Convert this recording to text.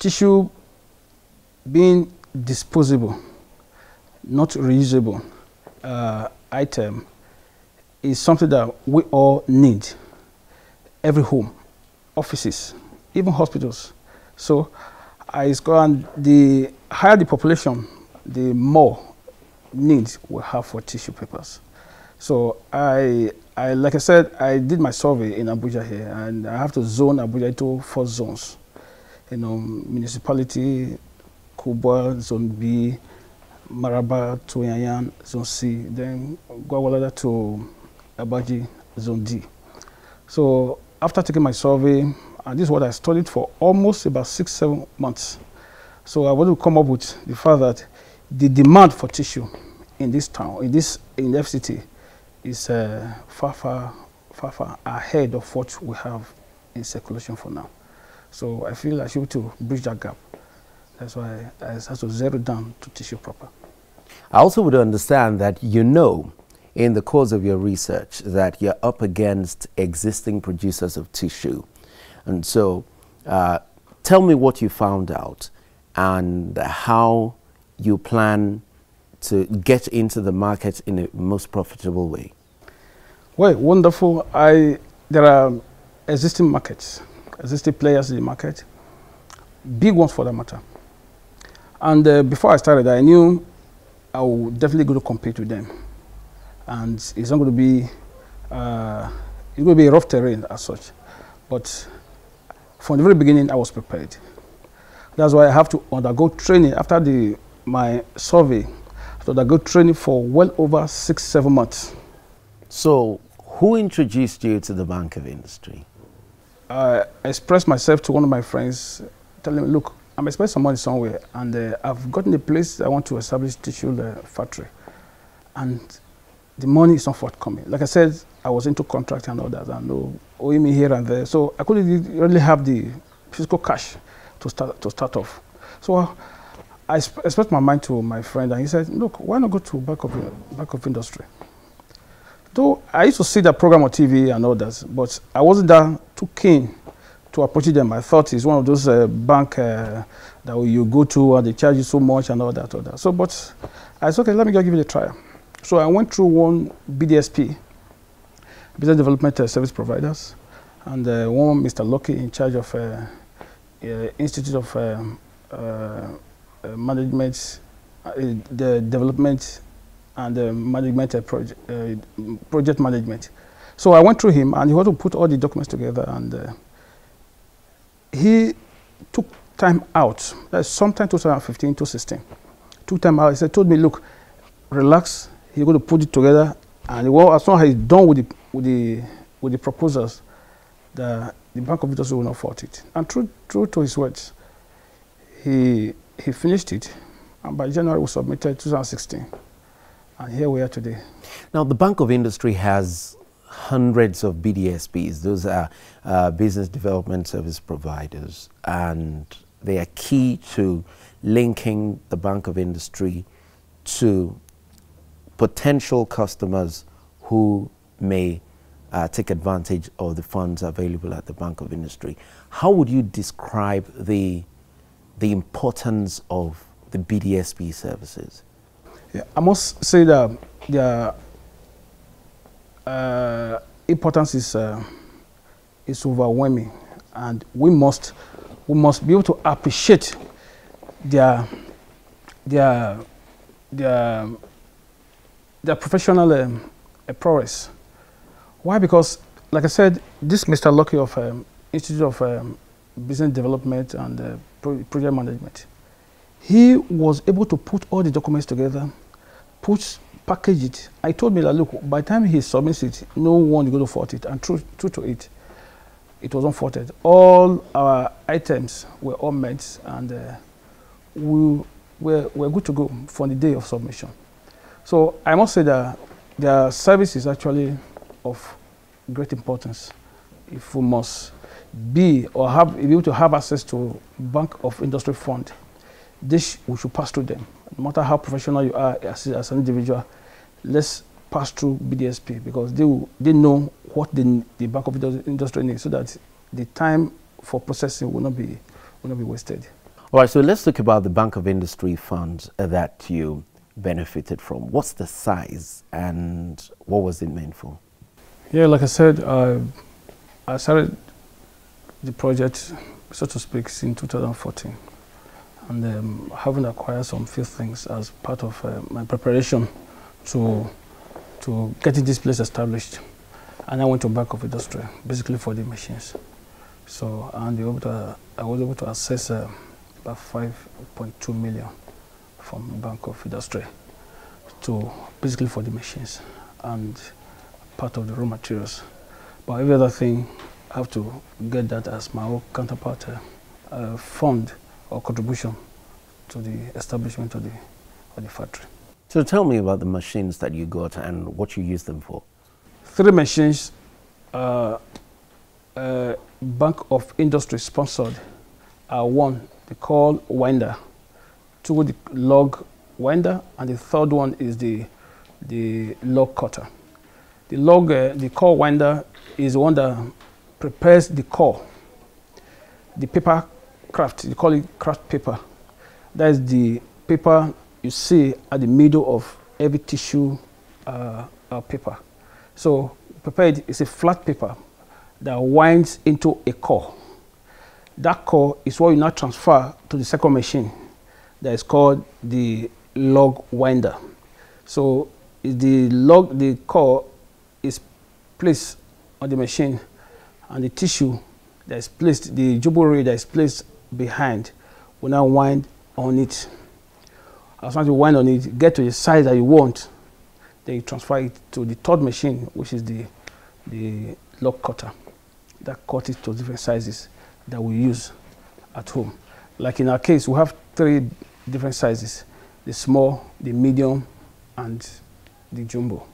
Tissue being disposable, not reusable item is something that we all need. Every home, offices, even hospitals. So the higher the population, the more needs we have for tissue papers. So like I said, I did my survey in Abuja here, and I have to zone Abuja into 4 zones. You know, municipality, Kubwa, Zone B, Maraba to Yanyan, Zone C, then Gwagwalada to Abaji, Zone D. So after taking my survey, and this is what I studied for almost about 6-7 months. So I want to come up with the fact that the demand for tissue in this town, in the FCT, is far ahead of what we have in circulation for now. So I feel I should to bridge that gap. That's why I have to zero down to tissue proper. I also would understand that in the course of your research that you're up against existing producers of tissue. And so tell me what you found out and how you plan to get into the market in a most profitable way. Well, wonderful. There are existing markets, existing players in the market, big ones for that matter. And before I started, I knew I would definitely go to compete with them. And it's not going to be, a rough terrain as such. But from the very beginning, I was prepared. That's why I have to undergo training. After my survey, I have to undergo training for well over 6-7 months. So who introduced you to the Bank of Industry? I expressed myself to one of my friends, telling him, look, I'm expecting some money somewhere, and I've gotten a place I want to establish tissue factory. And the money is not forthcoming. Like I said, I was into contract and all that, and owing me here and there. So I couldn't really have the physical cash to start off. So I expressed my mind to my friend, and he said, look, why not go to Bank of Industry? Though I used to see that program on TV and all that, but I wasn't that too keen to approach them. I thought it's one of those bank that you go to and they charge you so much and all that. So, but I said, okay, let me just give it a try. So I went through one BDSP, Business Development Service Providers, and one Mr. Lucky in charge of Institute of Management, the Development and Management Project Management. So I went through him, and he wanted to put all the documents together, and he took time out. That's sometime 2015, 2016. Took time out. He told me, look, relax. He's going to put it together, and as soon as he's done with the proposals, the Bank of Industry will not fault it. And true to his words, he finished it, and by January we submitted 2016, and here we are today. Now the Bank of Industry has hundreds of BDSPs. Those are business development service providers, and they are key to linking the Bank of Industry to potential customers who may take advantage of the funds available at the Bank of Industry. How would you describe the importance of the BDSP services? Yeah, I must say that their importance is overwhelming, and we must be able to appreciate their professional prowess. Why? Because, like I said, this Mr. Lucky of Institute of Business Development and Project Management, he was able to put all the documents together, package it. I told me that, look, by the time he submits it, no one is going to fault it. And true to it, it was unfaulted. All our items were all met, and we're good to go for the day of submission. So I must say that their service is actually of great importance. If we must be able to have access to Bank of Industry fund, we should pass through them. No matter how professional you are as an individual, let's pass through BDSP, because they know what the Bank of Industry needs, so that the time for processing will not be wasted. All right, so let's talk about the Bank of Industry funds that you benefited from. What's the size and what was it meant for? Yeah, like I said, I started the project, so to speak, in 2014, and having acquired some few things as part of my preparation to getting this place established. And I went to Bank of Industry, basically for the machines. So, and I was able to access about 5.2 million from Bank of Industry to basically for the machines and part of the raw materials. But every other thing, I have to get that as my own counterpart fund or contribution to the establishment of the factory. So tell me about the machines that you got and what you used them for. 3 machines, Bank of Industry sponsored. One, they call winder. 2, the log winder, and the 3rd one is the log cutter. The core winder is the one that prepares the core, the paper craft. They call it craft paper. That is the paper you see at the middle of every tissue paper. So prepared is a flat paper that winds into a core. That core is what you now transfer to the second machine that is called the log winder. So the core is placed on the machine, and the tissue that is placed, the jumbo that is placed behind, will now wind on it. As soon as you wind on it, get to the size that you want, then you transfer it to the 3rd machine, which is the log cutter. That cut it to different sizes that we use at home. Like in our case, we have 3 different sizes: the small, the medium, and the jumbo.